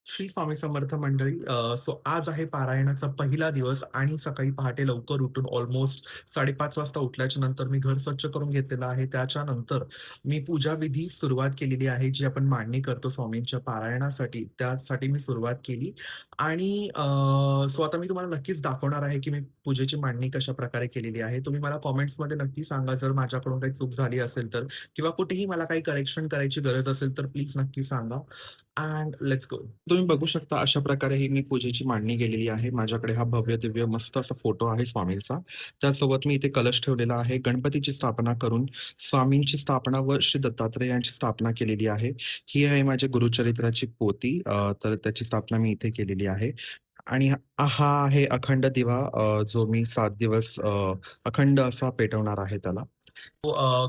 श्री स्वामी समर्थ मंडळी. सो आज आहे पारायणाचा पहिला दिवस आणि सकाळी पहाटे लवकर उठून ऑलमोस्ट 5:30 वाजता उठल्याच्या नंतर मी घर स्वच्छ करून घेतलेलं आहे. त्याच्यानंतर मी पूजाविधी सुरुवात केलेली आहे, जी आपण मांडणी करतो स्वामींच्या पारायणासाठी, त्यासाठी मी सुरुवात केली. आणि सो आता मी तुम्हाला नक्कीच दाखवणार आहे, की मी पूजेची मांडणी कशाप्रकारे केलेली आहे. तुम्ही मला कमेंट्समध्ये नक्की सांगा, जर माझ्याकडून काही चूक झाली असेल तर, किंवा कुठेही मला काही करेक्शन करायची गरज असेल तर प्लीज नक्की सांगा. And let's go. तुम्ही बघू शकता अशा प्रकारे ही मी पूजेची मांडणी केलेली आहे. माझ्याकडे हा भव्य-दिव्य मस्त असा फोटो आहे स्वामींचा. त्यासोबत मी इथे कलश ठेवलेला आहे. गणपतीची स्थापना करून स्वामींची स्थापना व श्री दत्तात्रय यांची स्थापना केलेली आहे. ही आहे माझ्या गुरुचरित्राची पोथी. तर त्याची स्थापना मी इथे केलेली आहे. आणि हा आहे अखंड दिवा, जो मी 7 दिवस अखंड असा पेटवणार आहे त्याला.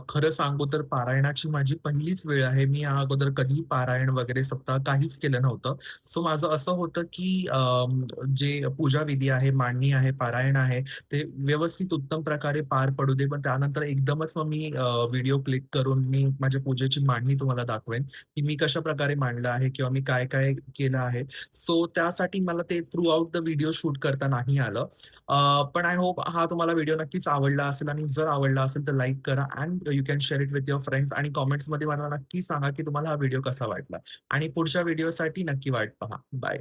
खरं सांगू तर पारायणाची माझी पहिलीच वेळ आहे. मी या अगोदर कधीही पारायण वगैरे सप्ताह काहीच केलं नव्हतं. सो माझं असं होतं, की जे पूजाविधी आहे, मांडणी आहे, पारायण आहे, ते व्यवस्थित उत्तम प्रकारे पार पडू दे. पण त्यानंतर एकदमच मग मी व्हिडिओ क्लिक करून मी माझ्या पूजेची मांडणी तुम्हाला दाखवेन, की मी कशाप्रकारे मांडलं आहे किंवा मी काय-काय केलं आहे. सो त्यासाठी मला ते through out the video shoot करता नाही आलं. पण आय होप हा तुम्हाला व्हिडिओ नक्कीच आवडला असेल, आणि जर आवडला असेल तर लाईक करा and you can share it with your friends, आणि कमेंट्समध्ये मला नक्की सांगा की तुम्हाला हा व्हिडिओ कसा वाटला, आणि पुढच्या व्हिडिओसाठी नक्की वाट पहा. बाय.